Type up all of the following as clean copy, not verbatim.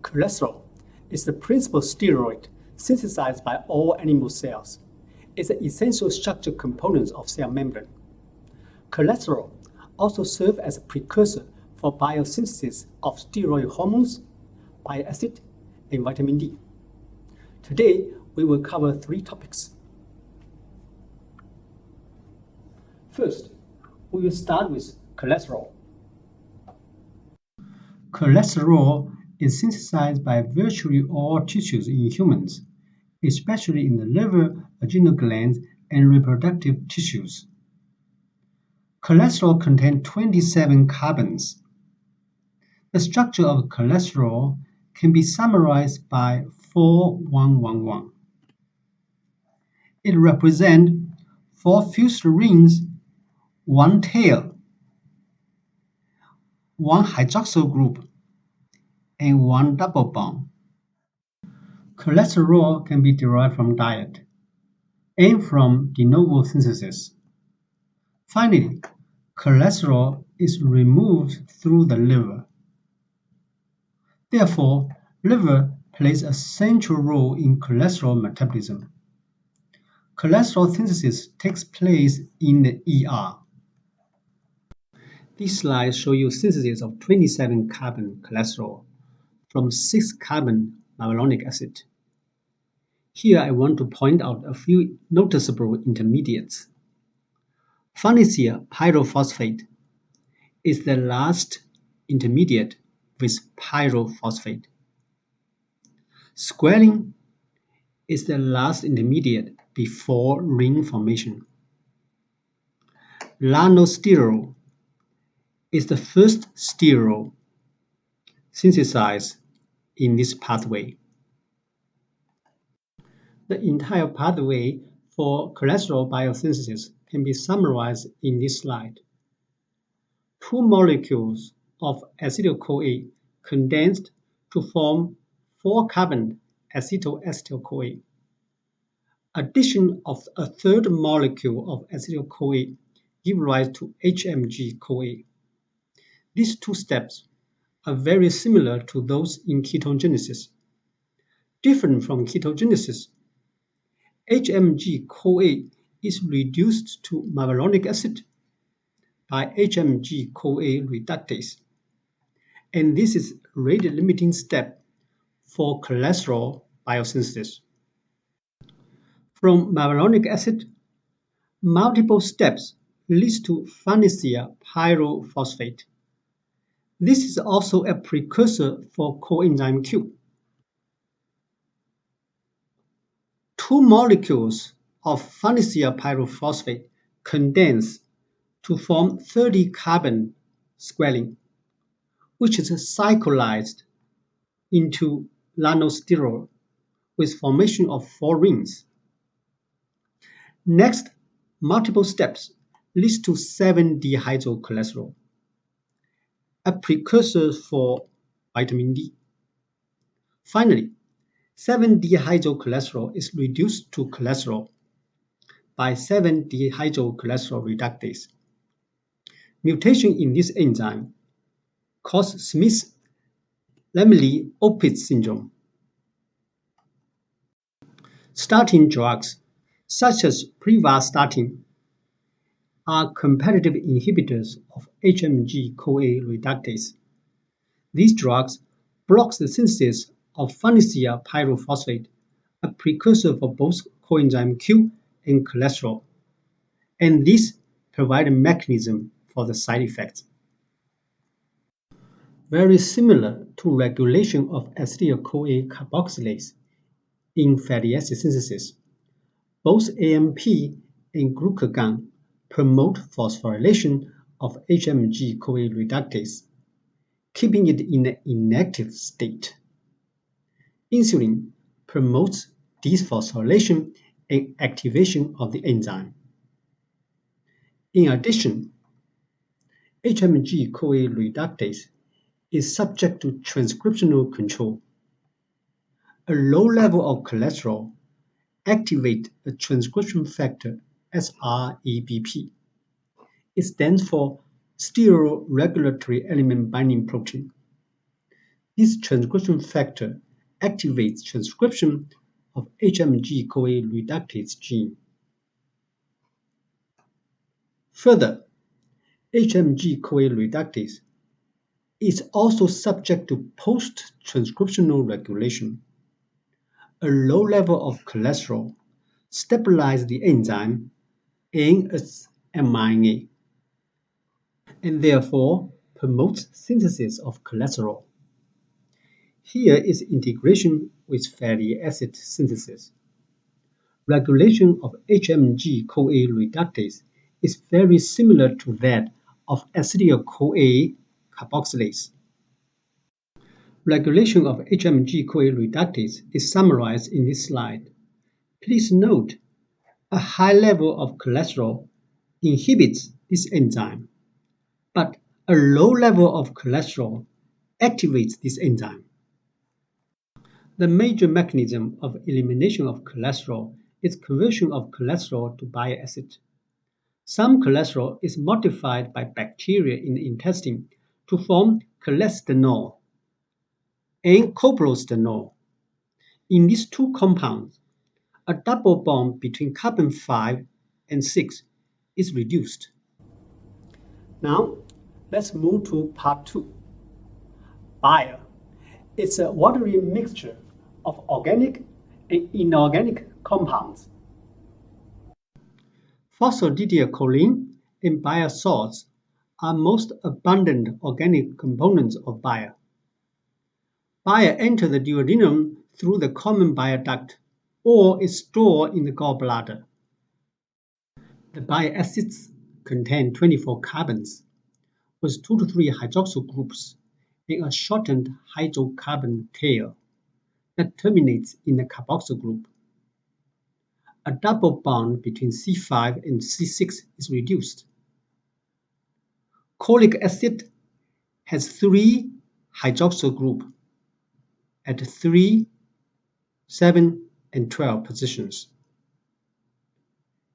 Cholesterol is the principal steroid synthesized by all animal cells. It's an essential structural component of cell membrane. Cholesterol also serves as a precursor for biosynthesis of steroid hormones, bile acid, and vitamin D. Today, we will cover 3 topics. First, we will start with cholesterol. Cholesterol is synthesized by virtually all tissues in humans, especially in the liver, adrenal glands, and reproductive tissues. Cholesterol contains 27 carbons. The structure of cholesterol can be summarized by 4-1-1-1. It represents 4 fused rings, 1 tail, 1 hydroxyl group, and 1 double bond. Cholesterol can be derived from diet and from de novo synthesis. Finally, cholesterol is removed through the liver. Therefore, liver plays a central role in cholesterol metabolism. Cholesterol synthesis takes place in the ER. These slides show you synthesis of 27 carbon cholesterol from 6 carbon malonic acid. Here I want to point out a few noticeable intermediates. Farnesyl pyrophosphate is the last intermediate with pyrophosphate. Squalene is the last intermediate before ring formation. Lanosterol is the first sterol synthesized in this pathway. The entire pathway for cholesterol biosynthesis can be summarized in this slide. 2 molecules of acetyl CoA condensed to form 4-carbon acetyl CoA. Addition of a third molecule of acetyl CoA gives rise to HMG CoA. These 2 steps are very similar to those in ketogenesis. Different from ketogenesis, HMG CoA is reduced to malonic acid by HMG CoA reductase, and this is a rate-limiting step for cholesterol biosynthesis. From malonic acid, multiple steps lead to farnesyl pyrophosphate. This is also a precursor for coenzyme Q. 2 molecules of farnesyl pyrophosphate condense to form 30-carbon squalene, which is cyclized into lanosterol with formation of 4 rings. Next, multiple steps lead to 7-dehydrocholesterol, a precursor for vitamin D. Finally, 7-dehydrocholesterol is reduced to cholesterol by 7-dehydrocholesterol reductase. Mutation in this enzyme causes Smith-Lemli-Opitz syndrome. Statin drugs, such as pravastatin, are competitive inhibitors of HMG CoA reductase. These drugs block the synthesis of farnesyl pyrophosphate, a precursor for both coenzyme Q and cholesterol, and this provides a mechanism for the side effects. Very similar to regulation of acetyl CoA carboxylase in fatty acid synthesis, both AMP and glucagon promote phosphorylation of HMG CoA reductase, keeping it in an inactive state. Insulin promotes dephosphorylation and activation of the enzyme. In addition, HMG CoA reductase is subject to transcriptional control. A low level of cholesterol activates the transcription factor SREBP. It stands for steroid regulatory element binding protein. This transcription factor activates transcription of HMG CoA reductase gene. Further, HMG CoA reductase is also subject to post-transcriptional regulation. A low level of cholesterol stabilizes the enzyme and its mRNA, and therefore promotes synthesis of cholesterol. Here is integration with fatty acid synthesis. Regulation of HMG CoA reductase is very similar to that of acetyl CoA carboxylase. Regulation of HMG CoA reductase is summarized in this slide. Please note, a high level of cholesterol inhibits this enzyme, but a low level of cholesterol activates this enzyme. The major mechanism of elimination of cholesterol is conversion of cholesterol to bile acid. Some cholesterol is modified by bacteria in the intestine to form cholestanol and coprostanol. In these two compounds, a double bond between carbon 5 and 6 is reduced. Now, let's move to part 2. Bile. It's a watery mixture of organic and inorganic compounds. Phosphatidylcholine and bile salts are most abundant organic components of bile. Bile enters the duodenum through the common bile duct or is stored in the gallbladder. The bile acids contain 24 carbons with 2 to 3 hydroxyl groups and a shortened hydrocarbon tail that terminates in a carboxyl group. A double bond between C5 and C6 is reduced. Cholic acid has 3 hydroxyl groups at 3, 7, and 12 positions.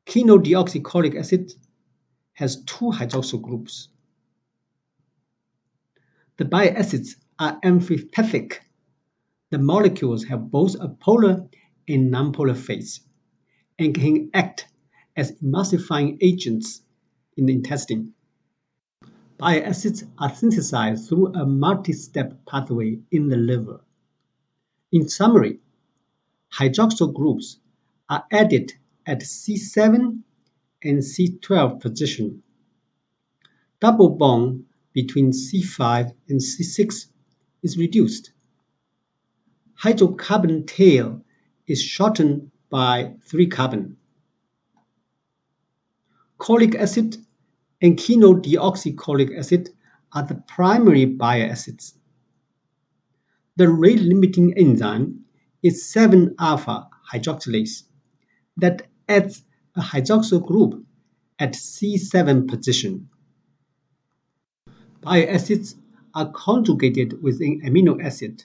Quinodeoxycholic acid has 2 hydroxyl groups. The bile acids are amphipathic. The molecules have both a polar and nonpolar phase and can act as emulsifying agents in the intestine. Bile acids are synthesized through a multi-step pathway in the liver. In summary, hydroxyl groups are added at C7 and C12 position. Double bond between C5 and C6 is reduced. Hydrocarbon tail is shortened by 3 carbon. Cholic acid and quinodeoxycholic acid are the primary bile acids. The rate-limiting enzyme is 7-alpha hydroxylase that adds a hydroxyl group at C7 position. Bile acids are conjugated with an amino acid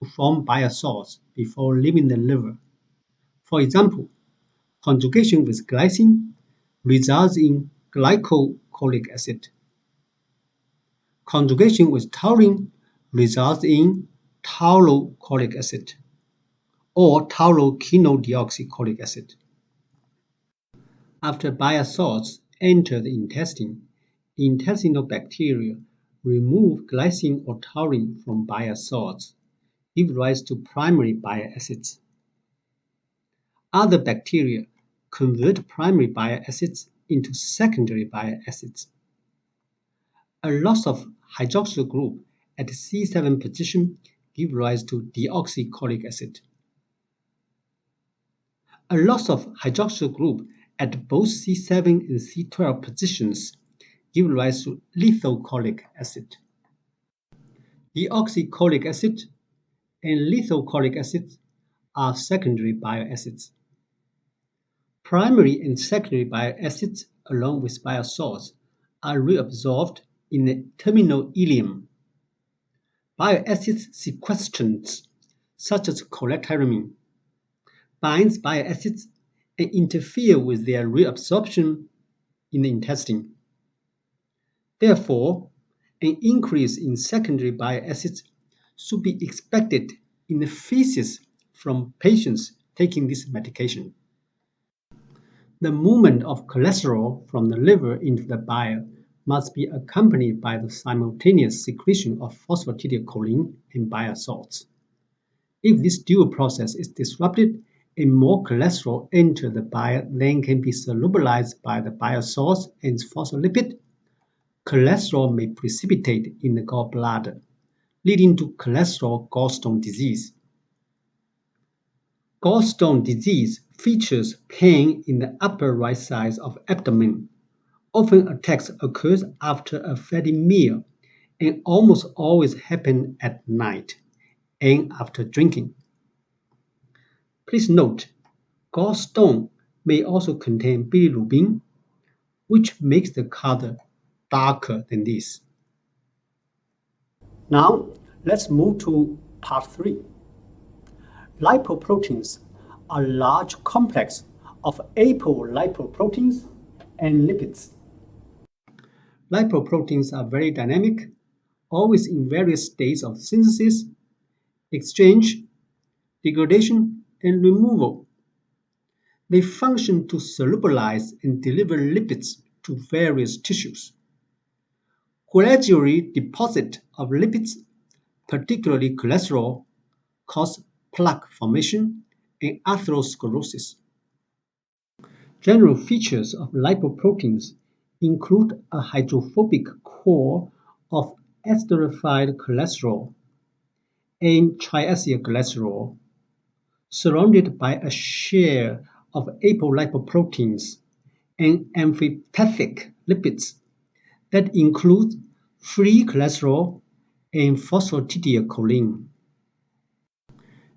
to form bile salts before leaving the liver. For example, conjugation with glycine results in glycocholic acid. Conjugation with taurine results in taurocholic acid or tauroquinodeoxycholic acid. After bile salts enter the intestine, intestinal bacteria remove glycine or taurine from bile salts, give rise to primary bile acids. Other bacteria convert primary bile acids into secondary bile acids. A loss of hydroxyl group at C7 position gives rise to deoxycholic acid. A loss of hydroxyl group at both C7 and C12 positions gives rise to lithocholic acid. Deoxycholic acid and lithocholic acid are secondary bile acids. Primary and secondary bile acids, along with bile salts, are reabsorbed in the terminal ileum. Bile acids sequestrants, such as cholestyramine, binds bile acids and interfere with their reabsorption in the intestine. Therefore, an increase in secondary bile acids should be expected in the feces from patients taking this medication. The movement of cholesterol from the liver into the bile must be accompanied by the simultaneous secretion of phosphatidylcholine and bile salts. If this dual process is disrupted and more cholesterol enters the bile than can be solubilized by the bile salts and phospholipid, cholesterol may precipitate in the gallbladder, leading to cholesterol gallstone disease. Gallstone disease features pain in the upper right side of abdomen. Often attacks occurs after a fatty meal and almost always happen at night and after drinking. Please note, gallstone may also contain bilirubin, which makes the color darker than this. Now, let's move to part 3. Lipoproteins are large complex of apolipoproteins and lipids. Lipoproteins are very dynamic, always in various states of synthesis, exchange, degradation, and removal. They function to solubilize and deliver lipids to various tissues. Gradually deposit of lipids, particularly cholesterol, cause plaque formation and atherosclerosis. General features of lipoproteins include a hydrophobic core of esterified cholesterol and triacylglycerol, surrounded by a shell of apolipoproteins and amphipathic lipids that include free cholesterol and phosphatidylcholine.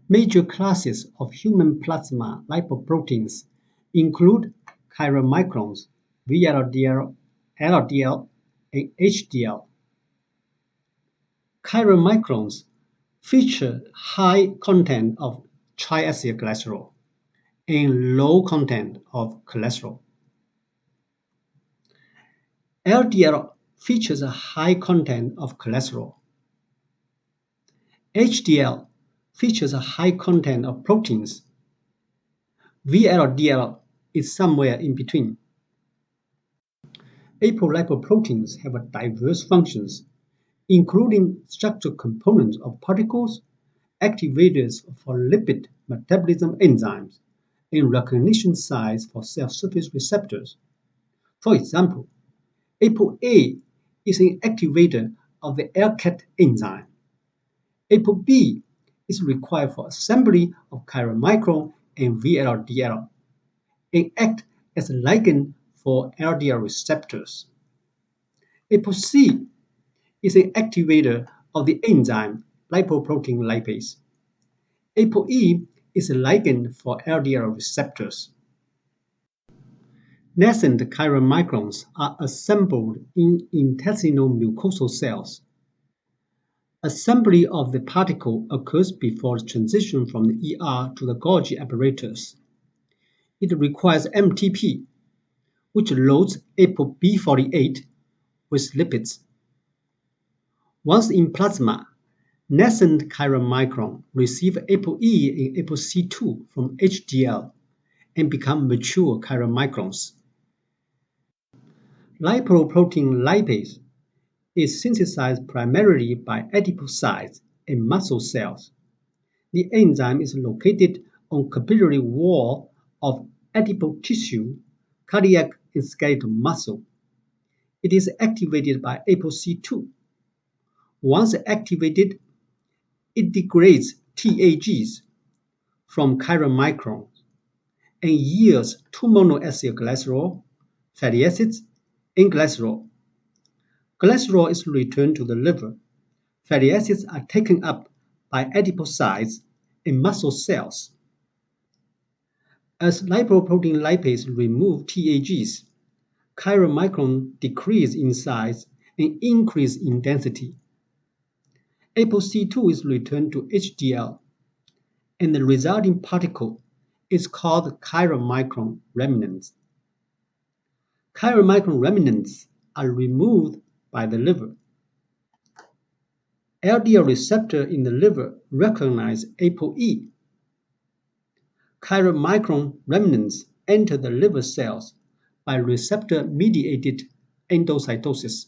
Major classes of human plasma lipoproteins include chylomicrons, VLDL, LDL, and HDL. Chylomicrons feature high content of triacylglycerol and low content of cholesterol. LDL features a high content of cholesterol. HDL features a high content of proteins. VLDL is somewhere in between. Apolipoproteins have diverse functions, including structural components of particles, activators for lipid metabolism enzymes, and recognition sites for cell surface receptors. For example, ApoA is an activator of the ALCAT enzyme. ApoB is required for assembly of chylomicron and VLDL and act as a ligand for LDL receptors. ApoC is an activator of the enzyme lipoprotein lipase. ApoE is a ligand for LDL receptors. Nascent chylomicrons are assembled in intestinal mucosal cells. Assembly of the particle occurs before transition from the ER to the Golgi apparatus. It requires MTP, which loads ApoB48 with lipids. Once in plasma, nascent chylomicron receive ApoE and ApoC2 from HDL and become mature chylomicrons. Lipoprotein lipase is synthesized primarily by adipocytes and muscle cells. The enzyme is located on capillary wall of adipose tissue, cardiac and skeletal muscle. It is activated by ApoC2. Once activated, it degrades TAGs from chylomicrons and yields 2-monoacylglycerol, fatty acids, and glycerol. Glycerol is returned to the liver. Fatty acids are taken up by adipocytes and muscle cells. As lipoprotein lipase remove TAGs, chylomicron decrease in size and increase in density. ApoC2 is returned to HDL, and the resulting particle is called chylomicron remnants. Chylomicron remnants are removed by the liver. LDL receptor in the liver recognize ApoE. Chylomicron remnants enter the liver cells by receptor-mediated endocytosis.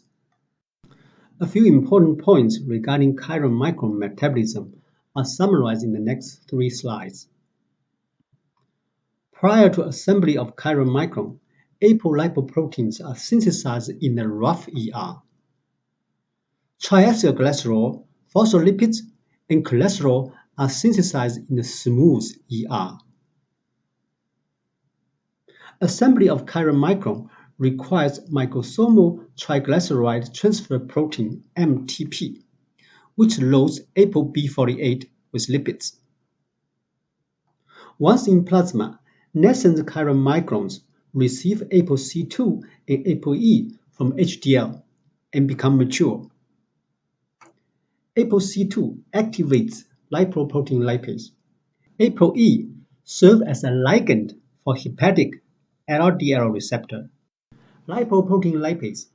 A few important points regarding chylomicron metabolism are summarized in the next 3 slides. Prior to assembly of chylomicron, apolipoproteins are synthesized in the rough ER. Triacylglycerol, phospholipids, and cholesterol are synthesized in the smooth ER. Assembly of chylomicron requires microsomal triglyceride transfer protein (MTP), which loads ApoB48 with lipids. Once in plasma, nascent chylomicrons receive ApoC2 and ApoE from HDL and become mature. ApoC2 activates lipoprotein lipase. ApoE serves as a ligand for hepatic LDL receptor. Lipoprotein lipase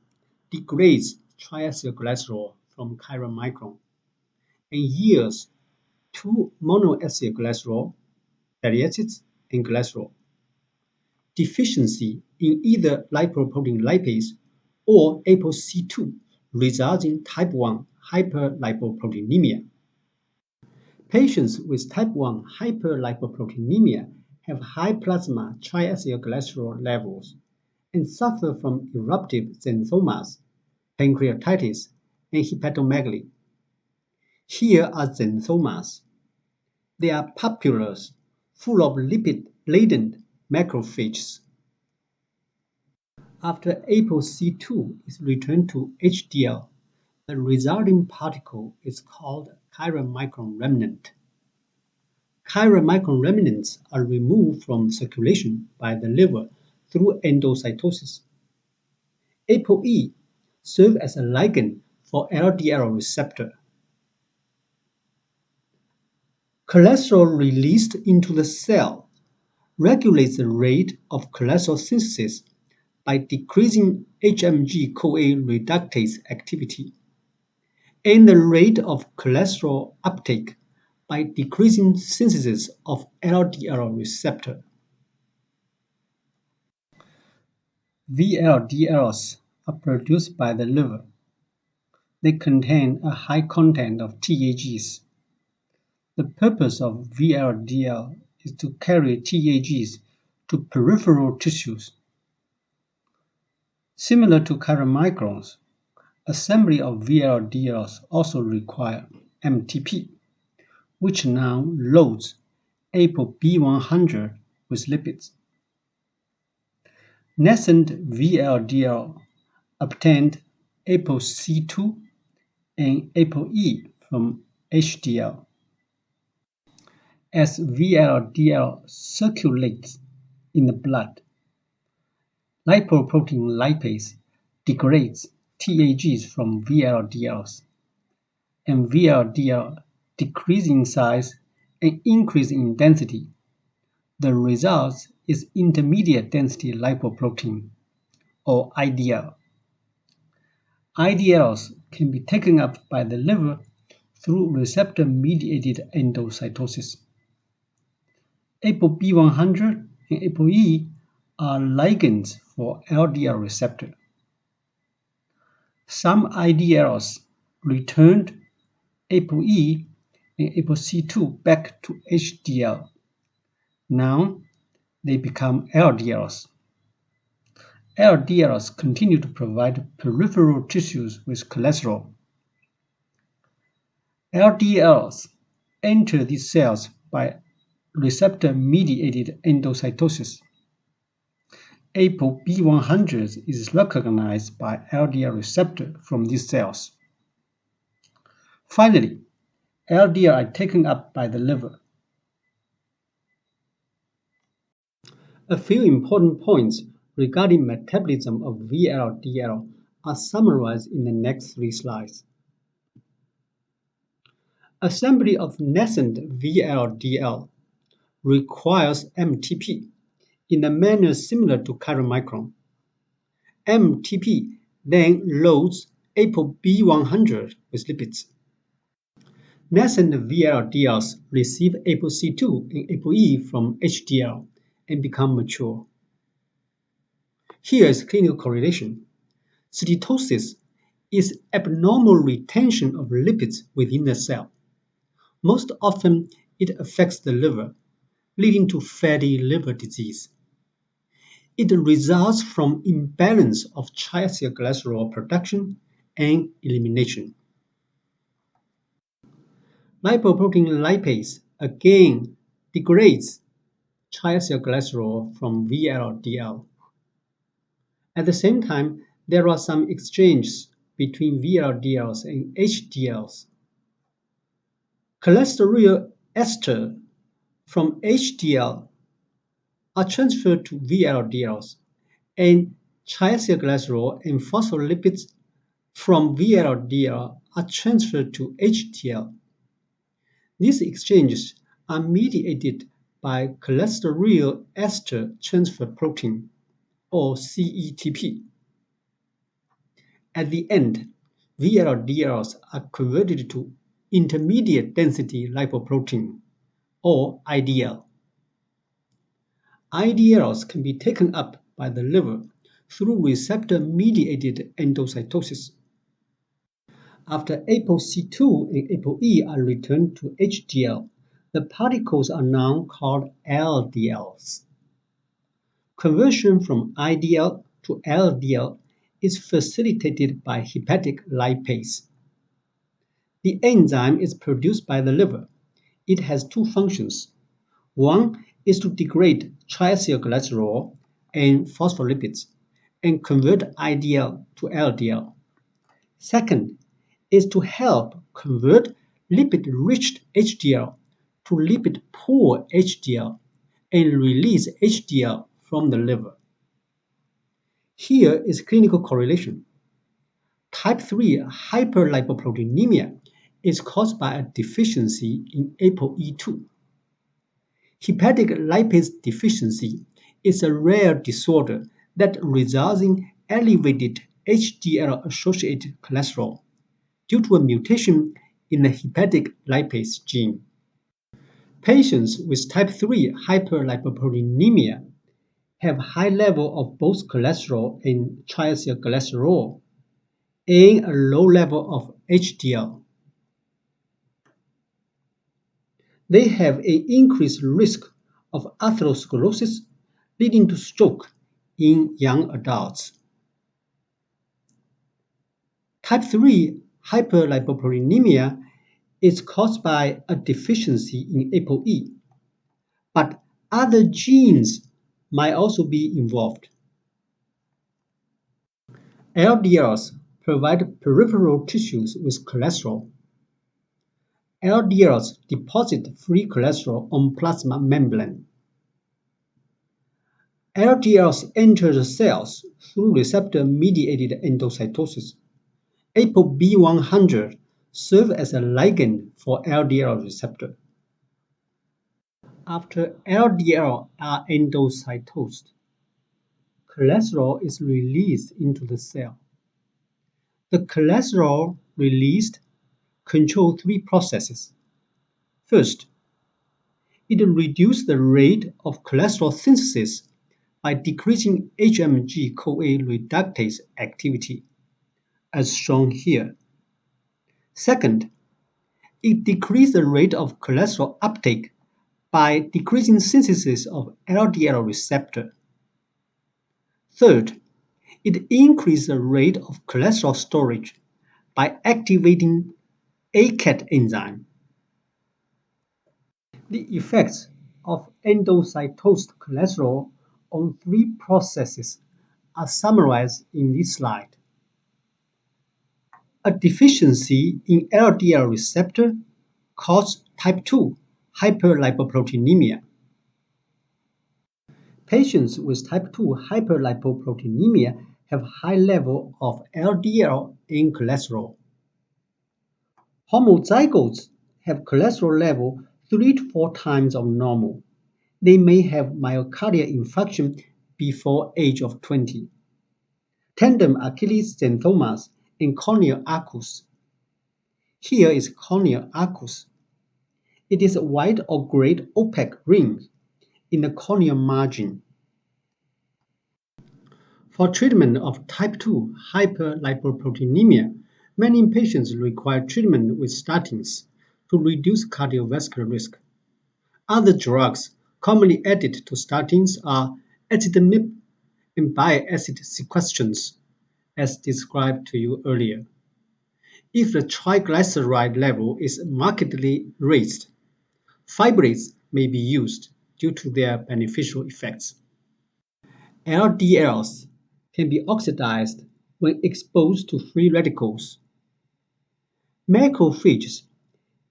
degrades triacylglycerol from chylomicron and yields 2-monoacylglycerol, fatty acids, and glycerol. Deficiency in either lipoprotein lipase or ApoC2 results in type 1 hyperlipoproteinemia. Patients with type 1 hyperlipoproteinemia have high plasma triacylglycerol levels and suffer from eruptive xanthomas, pancreatitis, and hepatomegaly. Here are xanthomas. They are papules full of lipid-laden macrophages. After ApoC2 is returned to HDL, the resulting particle is called chylomicron remnant. Chylomicron remnants are removed from circulation by the liver through endocytosis. ApoE serves as a ligand for LDL receptor. Cholesterol released into the cell regulates the rate of cholesterol synthesis by decreasing HMG CoA reductase activity and the rate of cholesterol uptake by decreasing synthesis of LDL receptor. VLDLs are produced by the liver. They contain a high content of TAGs. The purpose of VLDL is to carry TAGs to peripheral tissues. Similar to chylomicrons, assembly of VLDLs also require MTP, which now loads ApoB100 with lipids. Nascent VLDL obtained ApoC2 and ApoE from HDL. As VLDL circulates in the blood, lipoprotein lipase degrades TAGs from VLDLs, and VLDL decrease in size and increase in density. The result is intermediate density lipoprotein, or IDL. IDLs can be taken up by the liver through receptor-mediated endocytosis. ApoB100 and ApoE are ligands for LDL receptor. Some IDLs returned ApoE and ApoC2 back to HDL. Now they become LDLs. LDLs continue to provide peripheral tissues with cholesterol. LDLs enter these cells by receptor-mediated endocytosis. ApoB100 is recognized by LDL receptor from these cells. Finally, LDL are taken up by the liver. A few important points regarding metabolism of VLDL are summarized in the next 3 slides. Assembly of nascent VLDL requires MTP in a manner similar to chylomicron. MTP then loads ApoB100 with lipids. Nascent VLDLs receive ApoC2 and ApoE from HDL and become mature. Here is clinical correlation. Cytosis is abnormal retention of lipids within the cell. Most often, it affects the liver, leading to fatty liver disease. It results from imbalance of triacylglycerol production and elimination. Lipoprotein lipase again degrades triacylglycerol from VLDL. At the same time, there are some exchanges between VLDLs and HDLs. Cholesterol ester from HDL are transferred to VLDLs, and triacylglycerol and phospholipids from VLDL are transferred to HDL. These exchanges are mediated by cholesterol ester transfer protein, or CETP. At the end, VLDLs are converted to intermediate density lipoprotein, or IDL. IDLs can be taken up by the liver through receptor-mediated endocytosis. After ApoC2 and ApoE are returned to HDL, the particles are now called LDLs. Conversion from IDL to LDL is facilitated by hepatic lipase. The enzyme is produced by the liver. It has two functions. One is to degrade triacylglycerol and phospholipids and convert IDL to LDL. Second is to help convert lipid-rich HDL to lipid-poor HDL and release HDL from the liver. Here is clinical correlation. Type 3 hyperlipoproteinemia is caused by a deficiency in ApoE2. Hepatic lipase deficiency is a rare disorder that results in elevated HDL-associated cholesterol due to a mutation in the hepatic lipase gene. Patients with type 3 hyperlipoproteinemia have high level of both cholesterol and triacylglycerol and a low level of HDL. They have an increased risk of atherosclerosis, leading to stroke in young adults. Type 3 hyperlipoproteinemia is caused by a deficiency in ApoE, but other genes might also be involved. LDLs provide peripheral tissues with cholesterol. LDLs deposit free cholesterol on plasma membrane. LDLs enter the cells through receptor-mediated endocytosis. ApoB100 serves as a ligand for LDL receptor. After LDL are endocytosed, cholesterol is released into the cell. The cholesterol released controls three processes. First, it reduces the rate of cholesterol synthesis by decreasing HMG CoA reductase activity, as shown here. Second, it decreases the rate of cholesterol uptake by decreasing synthesis of LDL receptor. Third, it increases the rate of cholesterol storage by activating ACAT enzyme. The effects of endocytosed cholesterol on three processes are summarized in this slide. A deficiency in LDL receptor causes type 2 hyperlipoproteinemia. Patients with type 2 hyperlipoproteinemia have high level of LDL and cholesterol. Homozygotes have cholesterol level 3 to 4 times of normal. They may have myocardial infarction before age of 20. Tandem Achilles xanthomas and corneal arcus. Here is corneal arcus. It is a white or gray opaque ring in the corneal margin. For treatment of type 2 hyperlipoproteinemia, many patients require treatment with statins to reduce cardiovascular risk. Other drugs commonly added to statins are ezetimibe and bile acid sequestrants, as described to you earlier. If the triglyceride level is markedly raised, fibrates may be used due to their beneficial effects. LDLs can be oxidized when exposed to free radicals. Macrophages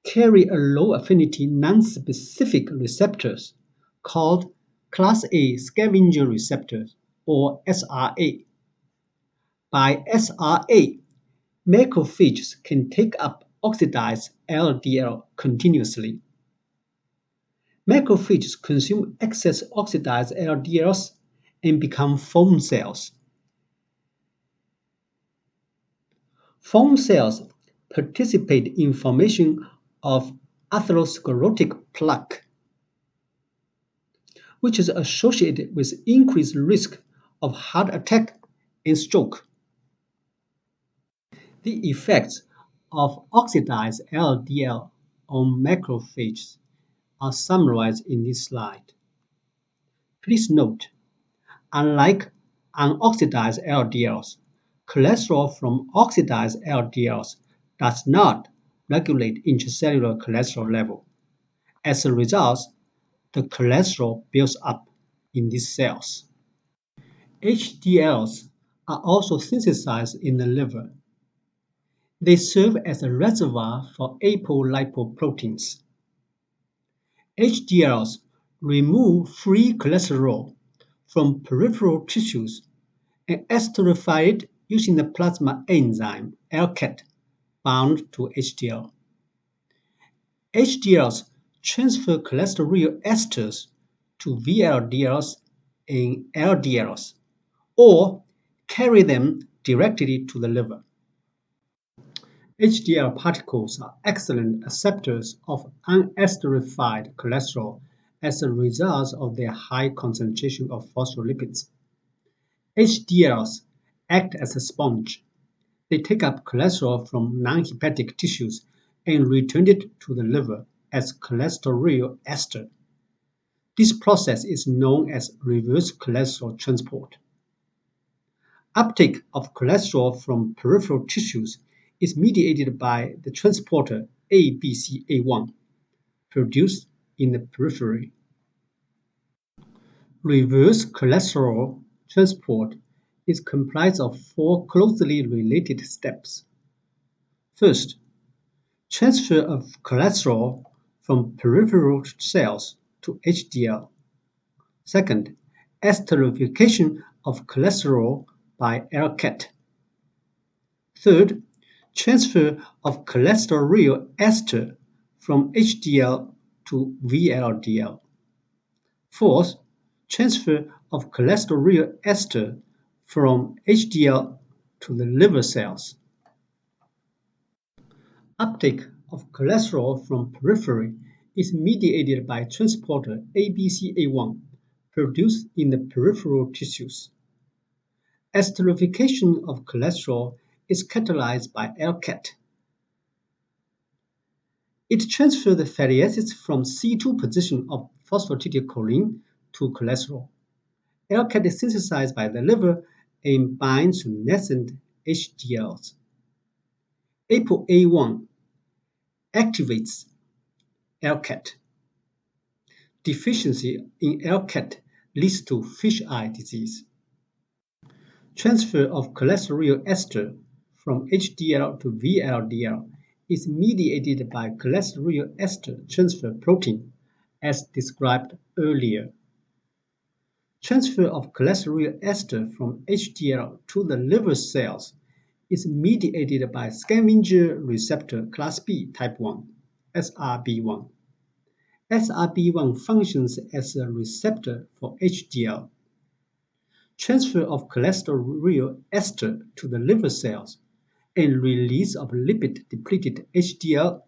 carry a low-affinity non-specific receptors called class A scavenger receptors, or SRA. By SRA, macrophages can take up oxidized LDL continuously. Macrophages consume excess oxidized LDLs and become foam cells. Foam cells participate in formation of atherosclerotic plaque, which is associated with increased risk of heart attack and stroke. The effects of oxidized LDL on macrophages are summarized in this slide. Please note, unlike unoxidized LDLs, cholesterol from oxidized LDLs does not regulate intracellular cholesterol level. As a result, the cholesterol builds up in these cells. HDLs are also synthesized in the liver. They serve as a reservoir for apolipoproteins. HDLs remove free cholesterol from peripheral tissues and esterify it using the plasma enzyme LCAT bound to HDL. HDLs transfer cholesterol esters to VLDLs and LDLs, or carry them directly to the liver. HDL particles are excellent acceptors of unesterified cholesterol as a result of their high concentration of phospholipids. HDLs act as a sponge. They take up cholesterol from non-hepatic tissues and return it to the liver as cholesterol ester. This process is known as reverse cholesterol transport. Uptake of cholesterol from peripheral tissues is mediated by the transporter ABCA1, produced in the periphery. Reverse cholesterol transport is comprised of four closely related steps. First, transfer of cholesterol from peripheral cells to HDL. Second, esterification of cholesterol by LCAT. Third, transfer of cholesterol ester from HDL to VLDL. Fourth, transfer of cholesterol ester from HDL to the liver cells. Uptake of cholesterol from periphery is mediated by transporter ABCA1 produced in the peripheral tissues. Esterification of cholesterol is catalyzed by LCAT. It transfers the fatty acids from C2 position of phosphatidylcholine to cholesterol. LCAT is synthesized by the liver and binds to nascent HDLs. ApoA1 activates LCAT. Deficiency in LCAT leads to fish-eye disease. Transfer of cholesterol ester from HDL to VLDL is mediated by cholesterol ester transfer protein, as described earlier. Transfer of cholesterol ester from HDL to the liver cells is mediated by scavenger receptor class B type 1, SRB1. SRB1 functions as a receptor for HDL. Transfer of cholesterol ester to the liver cells and release of lipid-depleted HDL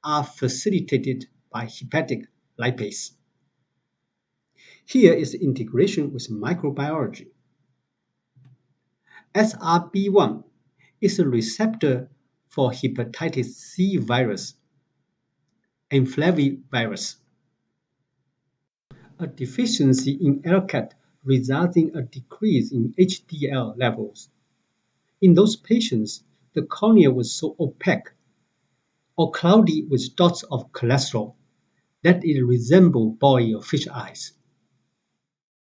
are facilitated by hepatic lipase. Here is the integration with microbiology. SRB1 is a receptor for hepatitis C virus and flavivirus. A deficiency in LCAT results in a decrease in HDL levels. In those patients, the cornea was so opaque or cloudy with dots of cholesterol that it resembled boiled fish eyes.